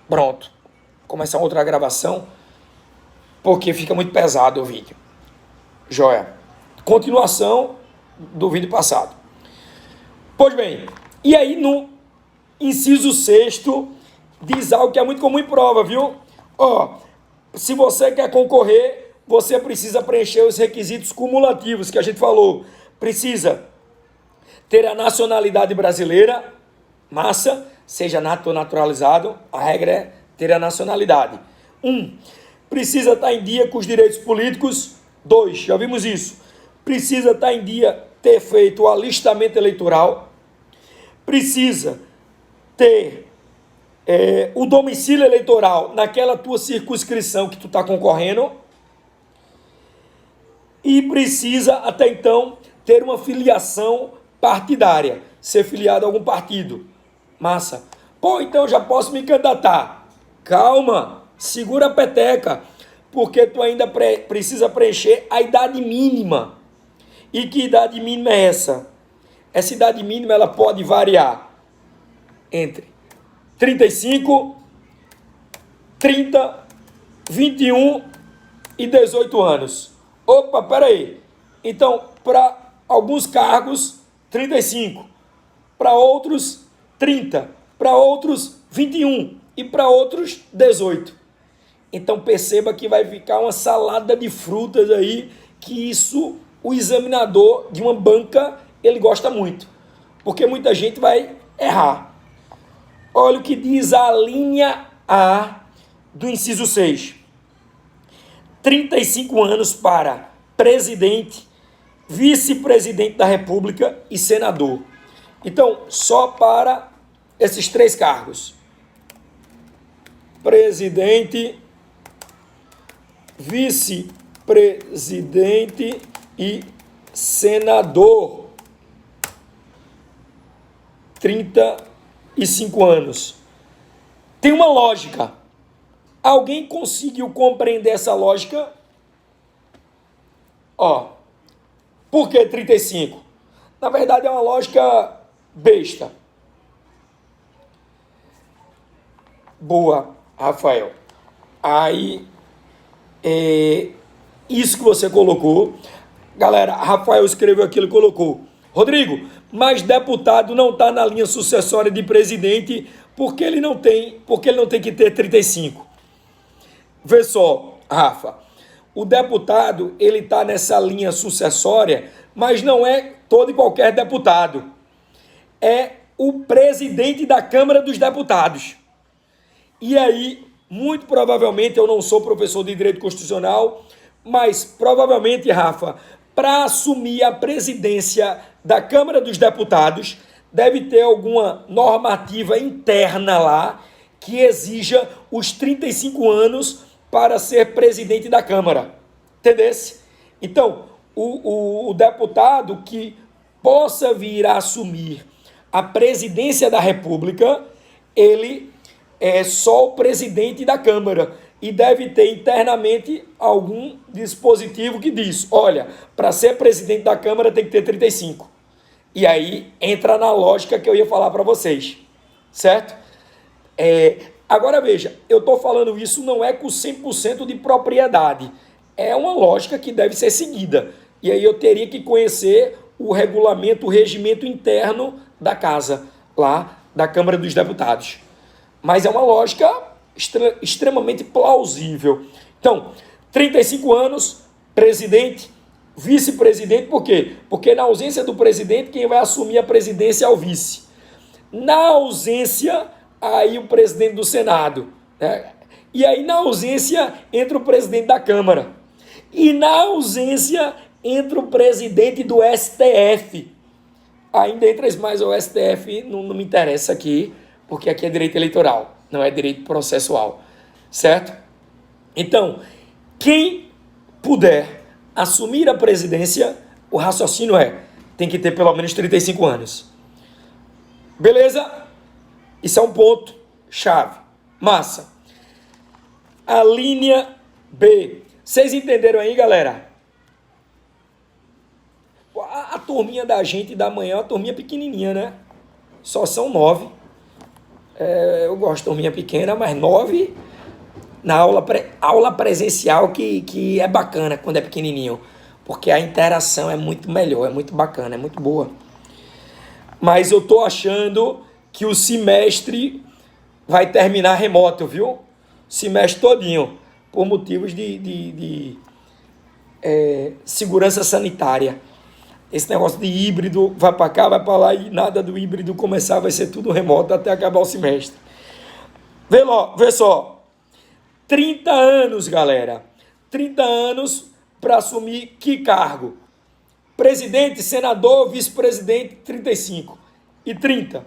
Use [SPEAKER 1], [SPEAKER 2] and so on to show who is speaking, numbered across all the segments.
[SPEAKER 1] Pronto. Vou começar outra gravação, porque fica muito pesado o vídeo. Joia. Continuação do vídeo passado. Pois bem, e aí no inciso 6º, diz algo que é muito comum em prova, viu? Ó, se você quer concorrer, você precisa preencher os requisitos cumulativos que a gente falou. Precisa ter a nacionalidade brasileira, massa, seja nato ou naturalizado, a regra é ter a nacionalidade. 1. Precisa estar em dia com os direitos políticos. 2. Já vimos isso. Precisa estar em dia, ter feito o alistamento eleitoral. Precisa ter o domicílio eleitoral naquela tua circunscrição que tu está concorrendo. E precisa, até então, ter uma filiação partidária, ser filiado a algum partido. Massa. Pô, então já posso me candidatar. Calma, segura a peteca, porque tu ainda precisa preencher a idade mínima. E que idade mínima é essa? Essa idade mínima ela pode variar entre 35, 30, 21 e 18 anos. Opa, peraí. Então, para alguns cargos, 35. Para outros, 30. Para outros, 21. E para outros, 18. Então, perceba que vai ficar uma salada de frutas aí, que isso o examinador de uma banca, ele gosta muito. Porque muita gente vai errar. Olha o que diz a linha A do inciso 6. 35 anos para presidente, vice-presidente da República e senador. Então, só para esses 3 cargos. Presidente, vice-presidente e senador. 35 anos. Tem uma lógica. Alguém conseguiu compreender essa lógica? Ó, por que 35? Na verdade é uma lógica besta. Boa, Rafael. Aí, isso que você colocou. Galera, Rafael escreveu aquilo e colocou. Rodrigo, mas deputado não está na linha sucessória de presidente porque ele não tem que ter 35. Vê só, Rafa, o deputado, ele está nessa linha sucessória, mas não é todo e qualquer deputado. É o presidente da Câmara dos Deputados. E aí, muito provavelmente, eu não sou professor de Direito Constitucional, mas provavelmente, Rafa, para assumir a presidência da Câmara dos Deputados, deve ter alguma normativa interna lá que exija os 35 anos para ser presidente da Câmara. Entendesse? Então, o deputado que possa vir a assumir a presidência da República, ele é só o presidente da Câmara e deve ter internamente algum dispositivo que diz, olha, para ser presidente da Câmara tem que ter 35. E aí entra na lógica que eu ia falar para vocês, certo? Agora veja, eu estou falando isso não é com 100% de propriedade, é uma lógica que deve ser seguida. E aí eu teria que conhecer o regulamento, o regimento interno da casa, lá da Câmara dos Deputados. Mas é uma lógica extremamente plausível. Então, 35 anos, presidente, vice-presidente, por quê? Porque na ausência do presidente, quem vai assumir a presidência é o vice. Na ausência, aí o presidente do Senado, né? E aí na ausência entra o presidente da Câmara. E na ausência entra o presidente do STF. Ainda entra mais o STF, não me interessa aqui, porque aqui é direito eleitoral, não é direito processual, certo? Então, quem puder assumir a presidência, o raciocínio tem que ter pelo menos 35 anos. Beleza? Isso é um ponto chave. Massa. A linha B. Vocês entenderam aí, galera? A turminha da gente da manhã é uma turminha pequenininha, né? Só são 9. Eu gosto de turminha pequena, mas 9 na aula presencial que é bacana quando é pequenininho, porque a interação é muito melhor, é muito bacana, é muito boa. Mas eu tô achando que o semestre vai terminar remoto, viu? Semestre todinho, por motivos de segurança sanitária. Esse negócio de híbrido vai para cá, vai para lá e nada do híbrido começar, vai ser tudo remoto até acabar o semestre. Vê só, 30 anos, galera. 30 anos para assumir que cargo? Presidente, senador, vice-presidente, 35. E 30.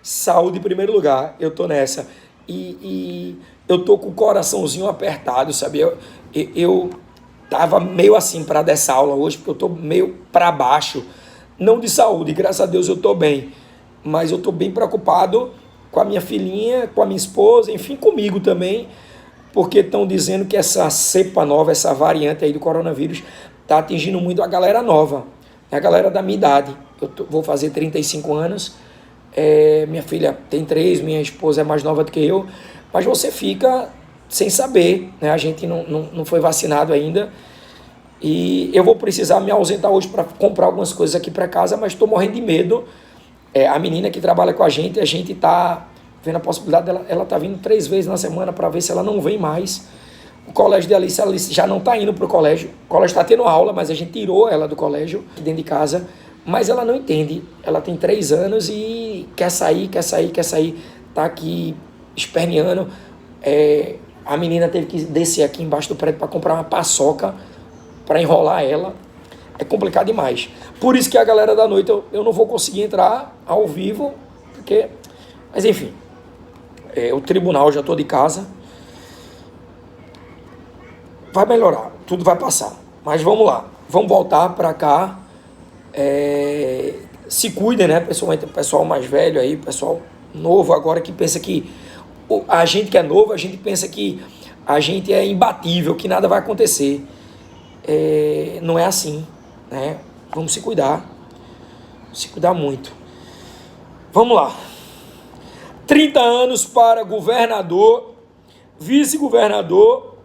[SPEAKER 1] Saúde em primeiro lugar, eu tô nessa. E eu tô com o coraçãozinho apertado, sabe? Eu tava meio assim para dessa aula hoje, porque eu tô meio para baixo. Não de saúde, graças a Deus eu tô bem. Mas eu tô bem preocupado com a minha filhinha, com a minha esposa, enfim, comigo também, porque estão dizendo que essa cepa nova, essa variante aí do coronavírus, tá atingindo muito a galera nova, a galera da minha idade. Vou fazer 35 anos, minha filha tem 3, minha esposa é mais nova do que eu, mas você fica sem saber, né? A gente não foi vacinado ainda, e eu vou precisar me ausentar hoje para comprar algumas coisas aqui para casa, mas estou morrendo de medo. A menina que trabalha com a gente está vendo a possibilidade dela, ela está vindo 3 vezes na semana para ver se ela não vem mais. O colégio de Alice já não está indo para o colégio está tendo aula, mas a gente tirou ela do colégio, dentro de casa, mas ela não entende. Ela tem 3 anos e quer sair, está aqui esperneando. A menina teve que descer aqui embaixo do prédio para comprar uma paçoca para enrolar ela. É complicado demais. Por isso que a galera da noite eu não vou conseguir entrar ao vivo, porque... Mas enfim, o tribunal, já estou de casa. Vai melhorar, tudo vai passar. Mas vamos lá, vamos voltar para cá. Se cuidem, né? Principalmente o pessoal mais velho aí, o pessoal novo agora que pensa que... A gente que é novo, a gente pensa que a gente é imbatível, que nada vai acontecer. Não é assim, né? Vamos se cuidar muito. Vamos lá. 30 anos para governador, vice-governador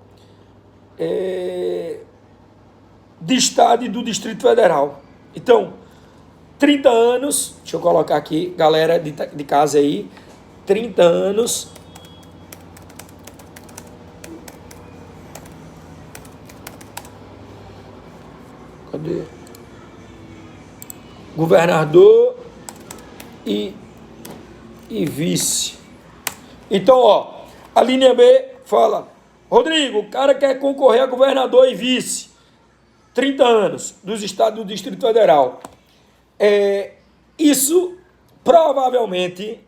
[SPEAKER 1] de estado e do Distrito Federal. Então, 30 anos, deixa eu colocar aqui, galera de casa aí, 30 anos... Cadê? Governador e vice. Então, ó, a linha B fala: Rodrigo, o cara quer concorrer a governador e vice, 30 anos, dos estados do Distrito Federal. Isso, provavelmente,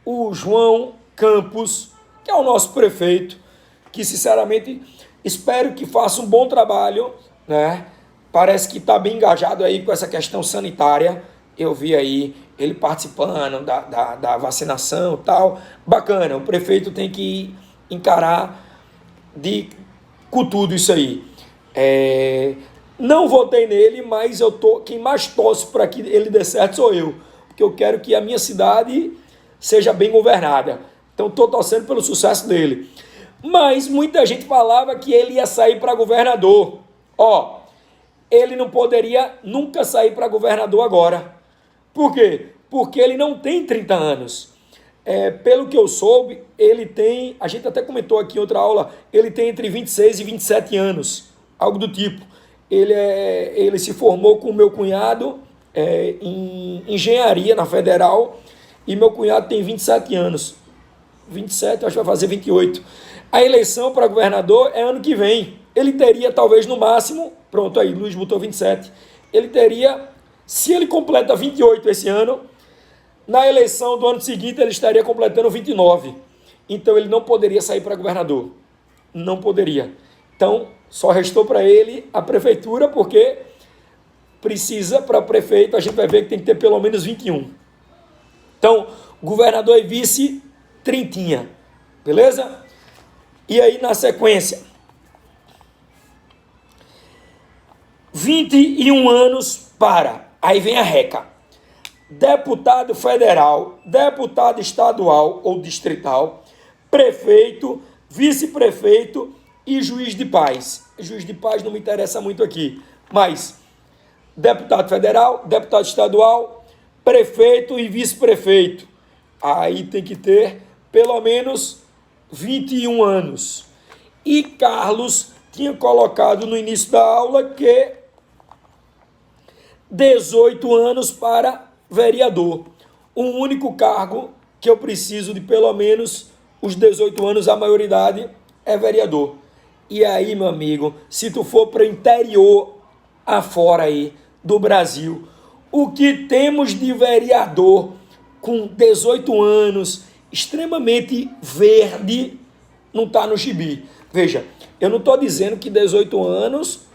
[SPEAKER 1] o João Campos, que é o nosso prefeito, que, sinceramente, espero que faça um bom trabalho, né? Parece que está bem engajado aí com essa questão sanitária. Eu vi aí ele participando da vacinação e tal. Bacana, o prefeito tem que encarar com tudo isso aí. Não votei nele, mas quem mais torce para que ele dê certo sou eu. Porque eu quero que a minha cidade seja bem governada. Então estou torcendo pelo sucesso dele. Mas muita gente falava que ele ia sair para governador. Ele não poderia nunca sair para governador agora. Por quê? Porque ele não tem 30 anos. Pelo que eu soube, ele tem, a gente até comentou aqui em outra aula, ele tem entre 26 e 27 anos, algo do tipo. Ele se formou com o meu cunhado em engenharia na Federal, e meu cunhado tem 27 anos. 27, acho que vai fazer 28. A eleição para governador é ano que vem. Ele teria, talvez, no máximo... Pronto, aí, Luiz botou 27. Ele teria, se ele completa 28 esse ano, na eleição do ano seguinte ele estaria completando 29. Então ele não poderia sair para governador. Não poderia. Então, só restou para ele a prefeitura, porque precisa, para prefeito, a gente vai ver que tem que ter pelo menos 21. Então, governador e vice, trintinha. Beleza? E aí, na sequência... 21 anos para... Aí vem a reca. deputado federal, deputado estadual ou distrital, prefeito, vice-prefeito e juiz de paz. Juiz de paz não me interessa muito aqui, mas deputado federal, deputado estadual, prefeito e vice-prefeito. Aí tem que ter pelo menos 21 anos. E Carlos tinha colocado no início da aula que 18 anos para vereador. Um único cargo que eu preciso de pelo menos os 18 anos, a maioridade é vereador. E aí, meu amigo, se tu for para o interior afora aí do Brasil, o que temos de vereador com 18 anos, extremamente verde, não está no gibi. Veja, eu não estou dizendo que 18 anos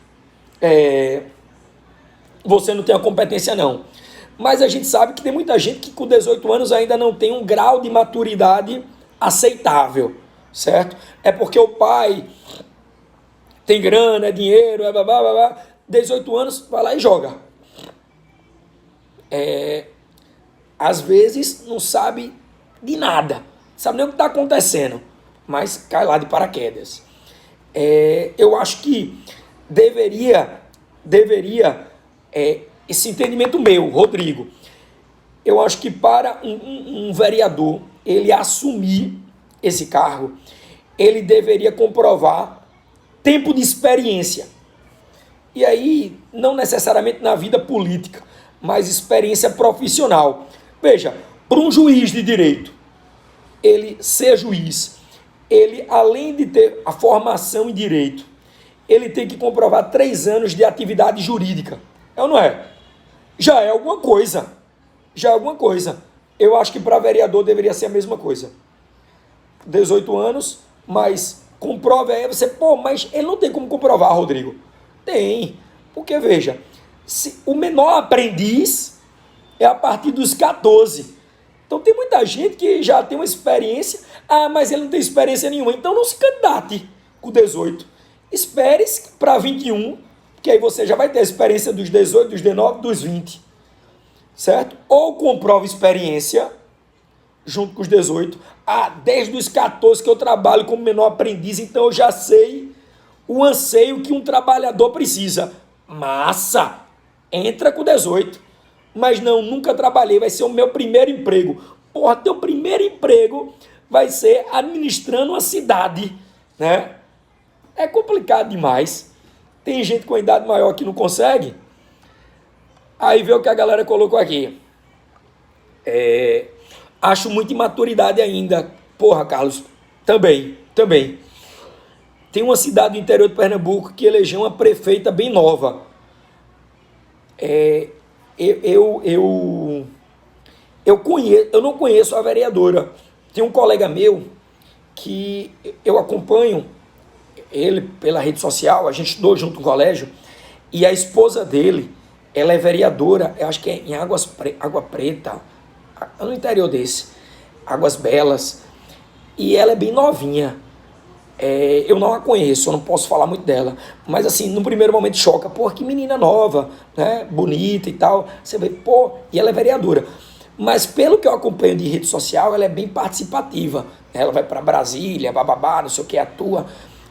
[SPEAKER 1] você não tem a competência, não. Mas a gente sabe que tem muita gente que com 18 anos ainda não tem um grau de maturidade aceitável, certo? É porque o pai tem grana, é dinheiro, é babá, babá. 18 anos, vai lá e joga. Às vezes não sabe de nada, sabe nem o que está acontecendo, mas cai lá de paraquedas. Eu acho que deveria esse entendimento meu, Rodrigo, eu acho que para um vereador ele assumir esse cargo, ele deveria comprovar tempo de experiência. E aí, não necessariamente na vida política, mas experiência profissional. Veja, para um juiz de direito, ele ser juiz, ele, além de ter a formação em direito, ele tem que comprovar 3 anos de atividade jurídica. É ou não é? Já é alguma coisa. Já é alguma coisa. Eu acho que para vereador deveria ser a mesma coisa. 18 anos, mas comprove aí, você, mas ele não tem como comprovar, Rodrigo. Tem, porque veja, o menor aprendiz é a partir dos 14. Então tem muita gente que já tem uma experiência, mas ele não tem experiência nenhuma, então não se candidate com 18. Espere para 21, que aí você já vai ter a experiência dos 18, dos 19, dos 20, certo? Ou comprova experiência junto com os 18. Desde os 14 que eu trabalho como menor aprendiz, então eu já sei o anseio que um trabalhador precisa. Massa! Entra com 18. Mas não, nunca trabalhei, vai ser o meu primeiro emprego. Porra, teu primeiro emprego vai ser administrando uma cidade, né? É complicado demais. Tem gente com idade maior que não consegue. Aí vê o que a galera colocou aqui. Acho muita imaturidade ainda. Porra, Carlos, também. Tem uma cidade do interior de Pernambuco que elegeu uma prefeita bem nova. Eu não conheço a vereadora. Tem um colega meu que eu acompanho ele pela rede social, a gente estudou junto no colégio, e a esposa dele, ela é vereadora, eu acho que é em Água Preta, no interior desse, Águas Belas, e ela é bem novinha. Eu não a conheço, eu não posso falar muito dela, mas assim, no primeiro momento choca, que menina nova, né, bonita e tal, você vê, e ela é vereadora. Mas pelo que eu acompanho de rede social, ela é bem participativa, ela vai para Brasília, bababá, não sei o que, atua,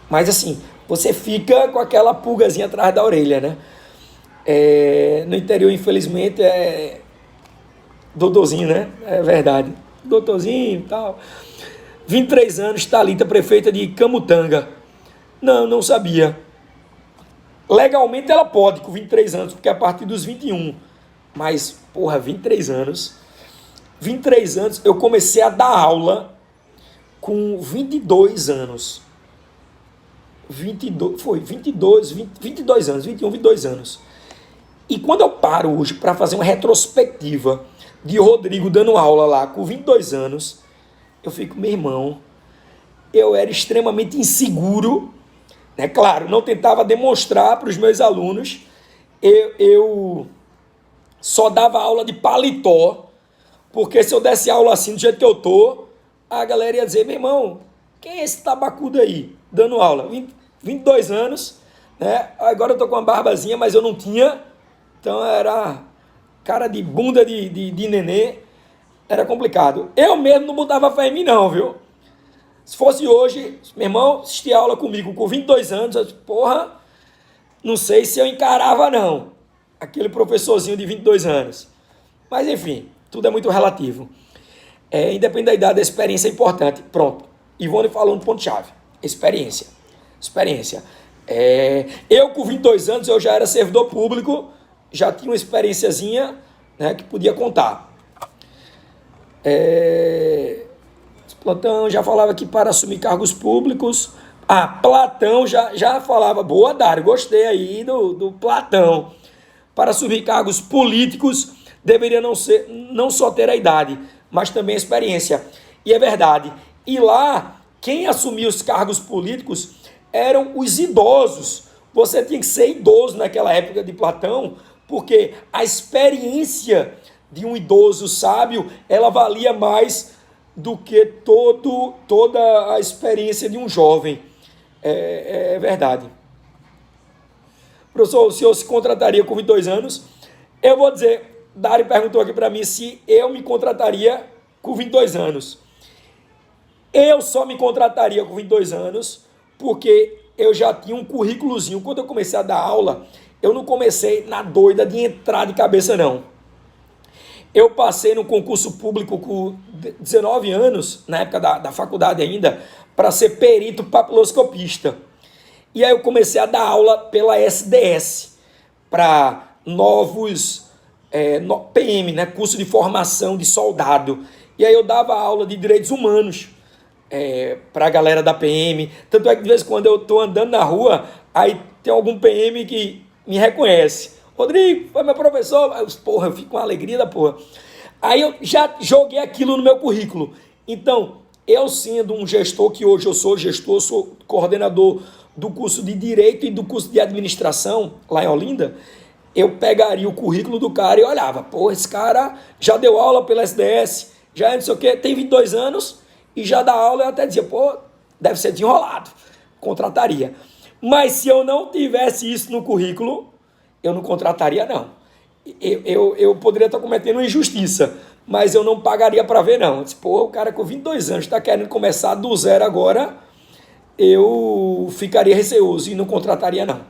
[SPEAKER 1] mas assim, você fica com aquela pulgazinha atrás da orelha, né? No interior, infelizmente, é doutorzinho, né? É verdade, doutorzinho e tal. 23 anos, Thalita, prefeita de Camutanga. Não sabia. Legalmente ela pode, com 23 anos, porque é a partir dos 21. Mas, 23 anos. 23 anos, eu comecei a dar aula com 22 anos. 22 anos, 21, 22 anos. E quando eu paro hoje para fazer uma retrospectiva de Rodrigo dando aula lá com 22 anos, eu fico, meu irmão, eu era extremamente inseguro, né? Claro, não tentava demonstrar para os meus alunos, eu só dava aula de paletó, porque se eu desse aula assim do jeito que eu tô, a galera ia dizer, meu irmão, quem é esse tabacudo aí, dando aula? 22 anos, né? Agora eu tô com uma barbazinha, mas eu não tinha, então era cara de bunda de nenê, era complicado. Eu mesmo não botava fé em mim não, viu? Se fosse hoje, meu irmão assistia aula comigo com 22 anos, eu disse, porra, não sei se eu encarava não, aquele professorzinho de 22 anos. Mas enfim, tudo é muito relativo. Independente da idade, a experiência é importante. Pronto, Ivone falou no ponto-chave, experiência. Eu com 22 anos, eu já era servidor público, já tinha uma experiênciazinha, né, que podia contar. Platão já falava que para assumir cargos públicos. Platão já falava. Boa, Dário, gostei aí do Platão. Para assumir cargos políticos, deveria não só ter a idade, mas também a experiência. E é verdade. E lá, quem assumia os cargos políticos eram os idosos. Você tinha que ser idoso naquela época de Platão, porque a experiência de um idoso sábio, ela valia mais do que toda a experiência de um jovem. É verdade. Professor, o senhor se contrataria com 22 anos? Eu vou dizer, Dário perguntou aqui para mim se eu me contrataria com 22 anos. Eu só me contrataria com 22 anos porque eu já tinha um currículozinho. Quando eu comecei a dar aula, eu não comecei na doida de entrar de cabeça, não. Eu passei no concurso público com 19 anos, na época da faculdade ainda, para ser perito papiloscopista. E aí eu comecei a dar aula pela SDS, para novos PM, né, curso de formação de soldado. E aí eu dava aula de direitos humanos para a galera da PM. Tanto é que de vez em quando eu estou andando na rua, aí tem algum PM que me reconhece. Rodrigo, foi meu professor. Eu fico com uma alegria da porra. Aí eu já joguei aquilo no meu currículo. Então, eu sendo um gestor, que hoje eu sou gestor, sou coordenador do curso de Direito e do curso de Administração, lá em Olinda, eu pegaria o currículo do cara e olhava, esse cara já deu aula pela SDS, já não sei o quê, tem 22 anos e já dá aula, eu até dizia, deve ser desenrolado, contrataria. Mas se eu não tivesse isso no currículo, eu não contrataria, não. Eu poderia estar cometendo uma injustiça, mas eu não pagaria para ver, não. Eu disse, o cara com 22 anos está querendo começar do zero agora, eu ficaria receoso e não contrataria, não.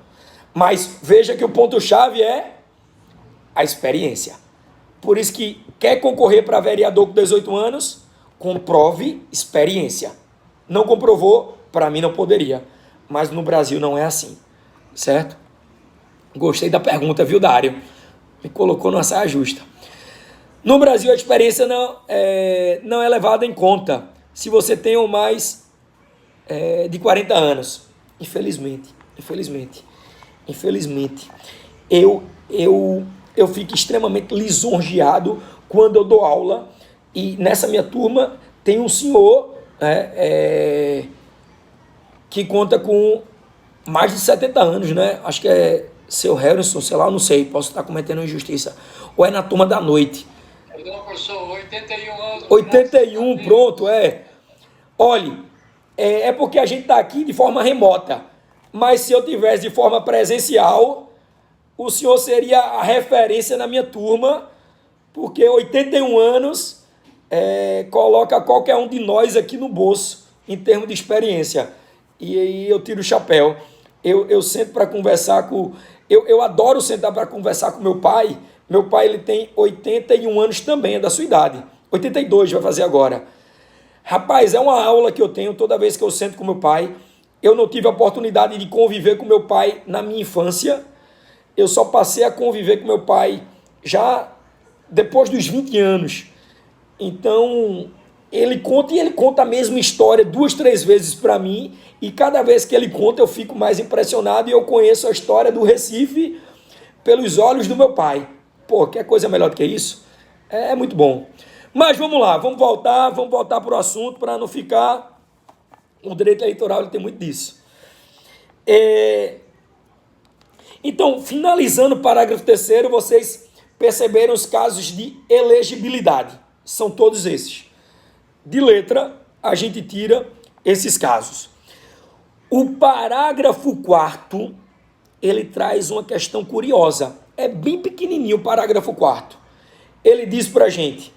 [SPEAKER 1] Mas veja que o ponto-chave é a experiência. Por isso que quer concorrer para vereador com 18 anos, comprove experiência. Não comprovou, para mim não poderia. Mas no Brasil não é assim, certo? Gostei da pergunta, viu, Dário? Me colocou numa saia justa. No Brasil, a experiência não é levada em conta se você tem ou mais de 40 anos. Infelizmente. Eu fico extremamente lisonjeado quando eu dou aula e nessa minha turma tem um senhor que conta com mais de 70 anos, né? Acho que é seu Harrison, sei lá, não sei, posso estar cometendo injustiça. Ou é na turma da noite.
[SPEAKER 2] Não, professor, 81 anos.
[SPEAKER 1] 81, pronto, Olhe, é porque a gente está aqui de forma remota, mas se eu tivesse de forma presencial, o senhor seria a referência na minha turma, porque 81 anos coloca qualquer um de nós aqui no bolso, em termos de experiência. E aí eu tiro o chapéu. Eu sento para conversar com... Eu adoro sentar para conversar com meu pai. Meu pai ele tem 81 anos também, é da sua idade. 82 vai fazer agora. Rapaz, é uma aula que eu tenho toda vez que eu sento com meu pai. Eu não tive a oportunidade de conviver com meu pai na minha infância. Eu só passei a conviver com meu pai já depois dos 20 anos. Então, ele conta a mesma história 2, 3 vezes para mim, e cada vez que ele conta eu fico mais impressionado e eu conheço a história do Recife pelos olhos do meu pai. Quer coisa melhor do que isso? É muito bom. Mas vamos lá, vamos voltar para o assunto para não ficar... O direito eleitoral ele tem muito disso. Então, finalizando o parágrafo 3º, vocês perceberam os casos de elegibilidade. São todos esses. De letra, a gente tira esses casos. O parágrafo 4º, ele traz uma questão curiosa. É bem pequenininho o parágrafo 4º. Ele diz pra gente,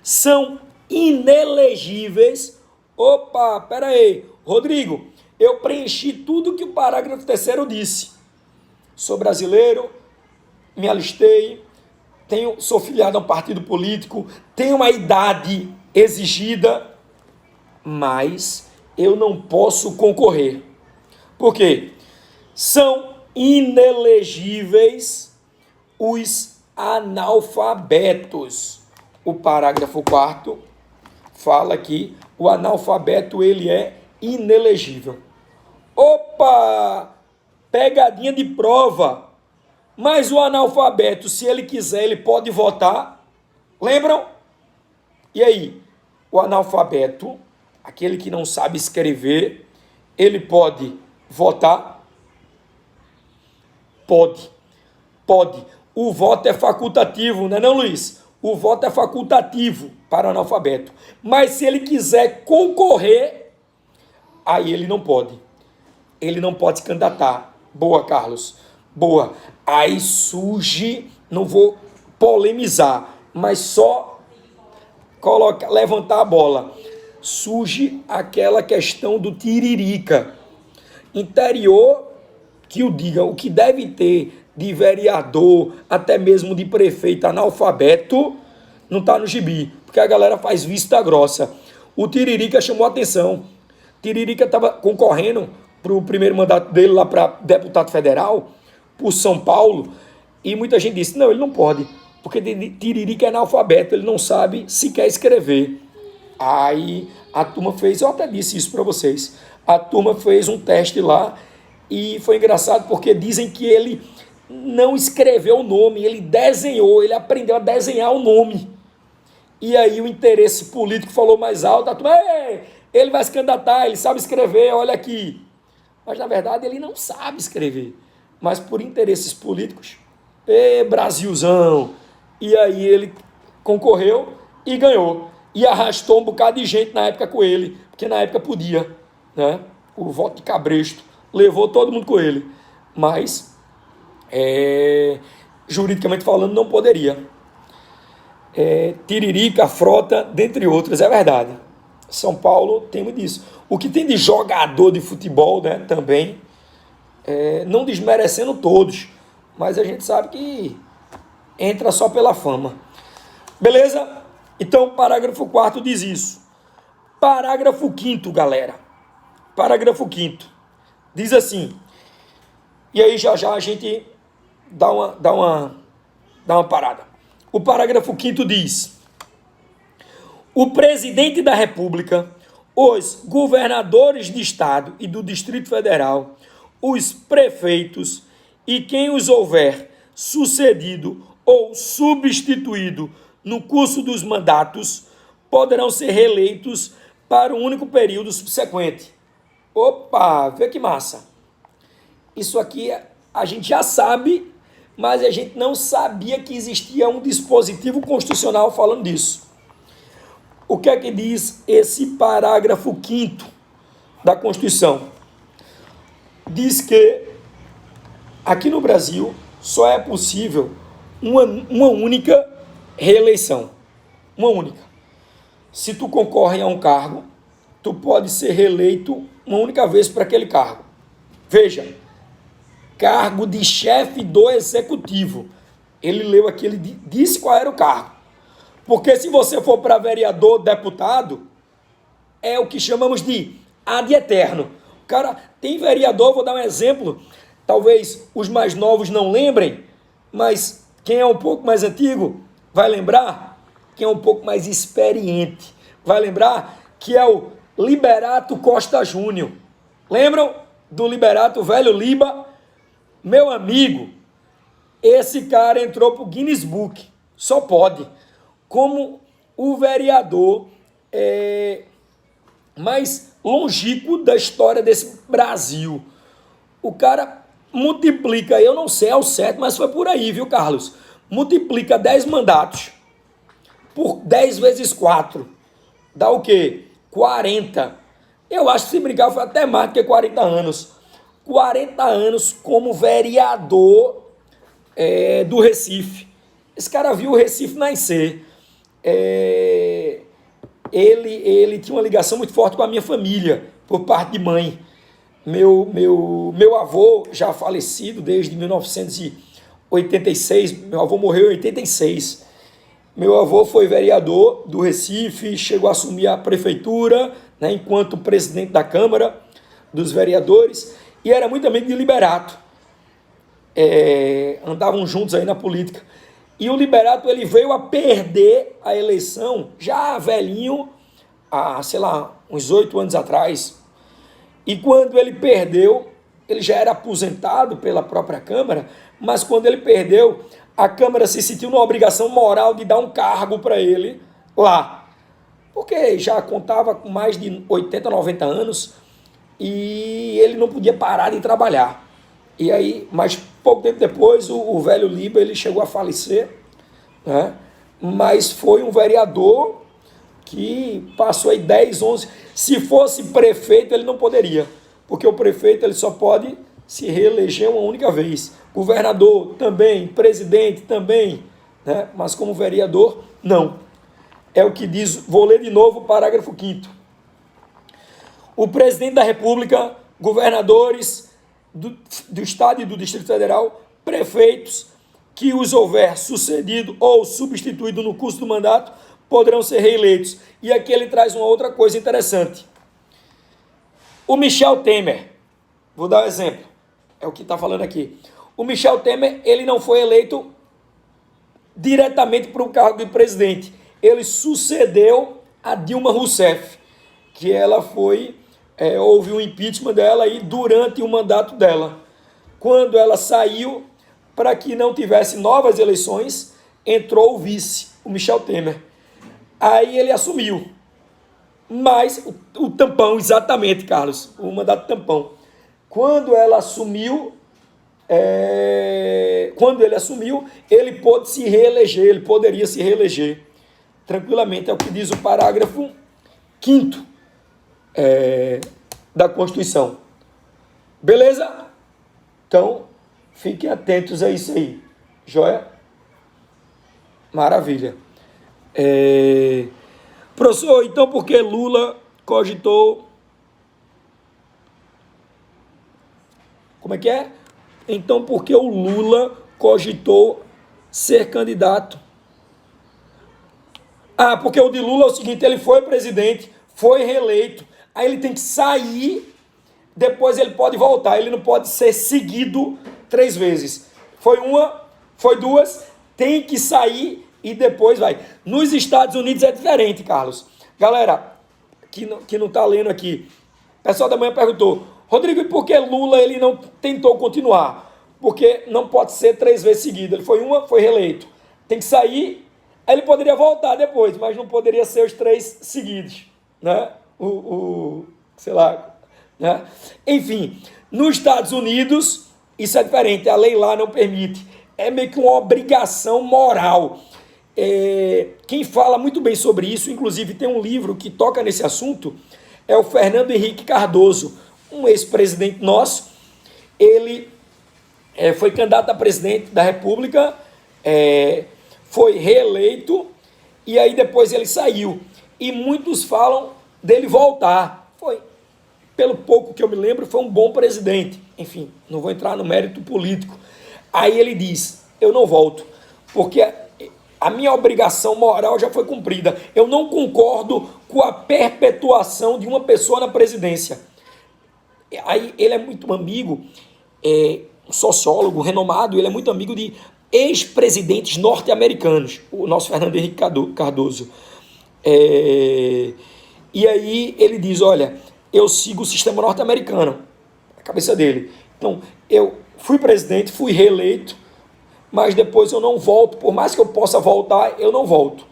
[SPEAKER 1] são inelegíveis. Opa, pera aí, Rodrigo, eu preenchi tudo que o parágrafo 3º disse. Sou brasileiro, me alistei, sou filiado a um partido político, tenho uma idade exigida, mas eu não posso concorrer. Por quê? São inelegíveis os analfabetos. O parágrafo 4º fala que o analfabeto ele é inelegível. Opa! Pegadinha de prova. Mas o analfabeto, se ele quiser, ele pode votar. Lembram? E aí? O analfabeto, aquele que não sabe escrever, ele pode votar? Pode. Pode. O voto é facultativo, não é não, Luiz? O voto é facultativo para o analfabeto. Mas se ele quiser concorrer, aí ele não pode. Ele não pode se candidatar. Boa, Carlos. Boa. Aí surge, não vou polemizar, mas só levantar a bola. Surge aquela questão do tiririca. Interior, que o diga, o que deve ter de vereador, até mesmo de prefeito analfabeto, não está no gibi, porque a galera faz vista grossa. O Tiririca chamou a atenção. Tiririca estava concorrendo para o primeiro mandato dele lá para deputado federal, por São Paulo, e muita gente disse, não, ele não pode, porque Tiririca é analfabeto, ele não sabe sequer escrever. Aí a turma fez, eu até disse isso para vocês, a turma fez um teste lá, e foi engraçado porque dizem que ele não escreveu o nome, ele desenhou, ele aprendeu a desenhar o nome. E aí o interesse político falou mais alto, a turma, ele vai se candidatar, ele sabe escrever, olha aqui. Mas na verdade ele não sabe escrever. Mas por interesses políticos, Brasilzão. E aí ele concorreu e ganhou. E arrastou um bocado de gente na época com ele, porque na época podia, né? O voto de cabresto levou todo mundo com ele. Mas, juridicamente falando, não poderia. Tiririca, Frota, dentre outras, é verdade. São Paulo tem muito disso. O que tem de jogador de futebol, né, também, não desmerecendo todos, mas a gente sabe que entra só pela fama. Beleza? Então, o parágrafo 4º diz isso. Parágrafo 5º, galera. Parágrafo 5º. Diz assim, e aí já a gente dá uma parada. O parágrafo 5º diz, o presidente da República, os governadores de Estado e do Distrito Federal, os prefeitos e quem os houver sucedido ou substituído no curso dos mandatos poderão ser reeleitos para um único período subsequente. Opa, vê que massa. Isso aqui a gente já sabe, mas a gente não sabia que existia um dispositivo constitucional falando disso. O que é que diz esse parágrafo 5º da Constituição? Diz que aqui no Brasil só é possível uma única reeleição. Uma única. Se tu concorre a um cargo, tu pode ser reeleito uma única vez para aquele cargo. Veja, cargo de chefe do executivo. Ele leu aqui, ele disse qual era o cargo. Porque se você for para vereador, deputado, é o que chamamos de ad eterno. O cara tem vereador, vou dar um exemplo, talvez os mais novos não lembrem, mas quem é um pouco mais antigo vai lembrar, quem é um pouco mais experiente vai lembrar que é o Liberato Costa Júnior. Lembram do Liberato, velho Liba? Meu amigo, esse cara entrou para o Guinness Book, só pode, como o vereador mais longínquo da história desse Brasil. O cara multiplica, eu não sei ao certo, mas foi por aí, viu, Carlos? Multiplica 10 mandatos por 10 vezes 4. Dá o quê? 40. Eu acho que se brincar foi até mais do que 40 anos. 40 anos como vereador do Recife. Esse cara viu o Recife nascer. Ele tinha uma ligação muito forte com a minha família, por parte de mãe. Meu avô, já falecido desde 1986, meu avô morreu em 86. Meu avô foi vereador do Recife, chegou a assumir a prefeitura, né, enquanto presidente da Câmara dos Vereadores, e era muito amigo de Liberato. Andavam juntos aí na política. E o Liberato, ele veio a perder a eleição, já velhinho, há, sei lá, uns 8 anos atrás. E quando ele perdeu, ele já era aposentado pela própria Câmara, mas quando ele perdeu, a Câmara se sentiu na obrigação moral de dar um cargo para ele lá. Porque já contava com mais de 80, 90 anos e ele não podia parar de trabalhar. E aí, mas pouco tempo depois, o velho Liba, ele chegou a falecer, né? Mas foi um vereador que passou aí 10, 11... Se fosse prefeito, ele não poderia, porque o prefeito ele só pode se reeleger uma única vez. Governador também, presidente também, né? Mas como vereador, não. É o que diz, vou ler de novo o parágrafo 5º. O presidente da República, governadores do Estado e do Distrito Federal, prefeitos que os houver sucedido ou substituído no curso do mandato, poderão ser reeleitos. E aqui ele traz uma outra coisa interessante. O Michel Temer, vou dar um exemplo, é o que está falando aqui. O Michel Temer, ele não foi eleito diretamente para o cargo de presidente. Ele sucedeu a Dilma Rousseff, que ela foi, houve um impeachment dela aí durante o mandato dela. Quando ela saiu, para que não tivesse novas eleições, entrou o vice, o Michel Temer. Aí ele assumiu. Mas o tampão, exatamente, Carlos, o mandato tampão. Quando ela assumiu, quando ele assumiu, ele pôde se reeleger, ele poderia se reeleger tranquilamente, é o que diz o parágrafo 5º da Constituição. Beleza? Então, fiquem atentos a isso aí. Joia? Maravilha. Professor, então por que Lula cogitou... Como é que é? Então por que o Lula cogitou ser candidato? Porque o de Lula é o seguinte, ele foi presidente, foi reeleito, aí ele tem que sair, depois ele pode voltar, ele não pode ser seguido 3 vezes. Foi uma, foi 2, tem que sair e depois vai. Nos Estados Unidos é diferente, Carlos. Galera, que não está lendo aqui, o pessoal da manhã perguntou, Rodrigo, e por que Lula ele não tentou continuar? Porque não pode ser 3 vezes seguido. Ele foi uma, foi reeleito. Tem que sair, aí ele poderia voltar depois, mas não poderia ser os 3 seguidos, né? Sei lá, né? Enfim, nos Estados Unidos, isso é diferente, a lei lá não permite. É meio que uma obrigação moral. Quem fala muito bem sobre isso, inclusive tem um livro que toca nesse assunto, é o Fernando Henrique Cardoso, um ex-presidente nosso. Ele foi candidato a presidente da República, foi reeleito, e aí depois ele saiu. E muitos falam dele voltar. Foi, pelo pouco que eu me lembro, foi um bom presidente. Enfim, não vou entrar no mérito político. Aí ele diz, eu não volto, porque a minha obrigação moral já foi cumprida. Eu não concordo com a perpetuação de uma pessoa na presidência. Aí ele é muito amigo, um sociólogo renomado, ele é muito amigo de ex-presidentes norte-americanos, o nosso Fernando Henrique Cardoso. E aí ele diz, olha, eu sigo o sistema norte-americano, a cabeça dele. Então, eu fui presidente, fui reeleito, mas depois eu não volto, por mais que eu possa voltar, eu não volto,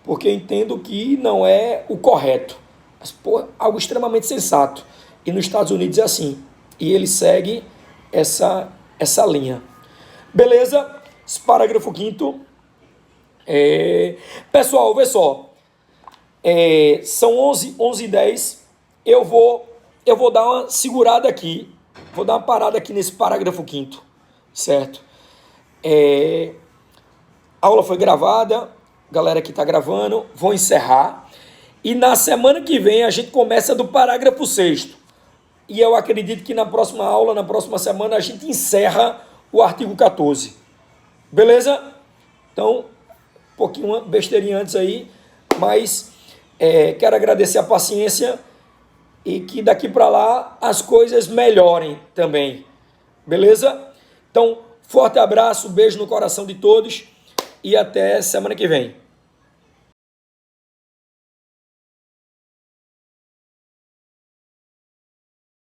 [SPEAKER 1] porque entendo que não é o correto, mas algo extremamente sensato. E nos Estados Unidos é assim, e ele segue essa linha. Beleza? Esse parágrafo 5º. Pessoal, vê só, são 11h10, eu vou dar uma segurada aqui, vou dar uma parada aqui nesse parágrafo 5º, certo? A aula foi gravada, galera que está gravando, vou encerrar. E na semana que vem a gente começa do parágrafo 6º. E eu acredito que na próxima aula, na próxima semana, a gente encerra o artigo 14. Beleza? Então, um pouquinho besteirinha antes aí, mas quero agradecer a paciência e que daqui para lá as coisas melhorem também. Beleza? Então, forte abraço, beijo no coração de todos e até semana que vem.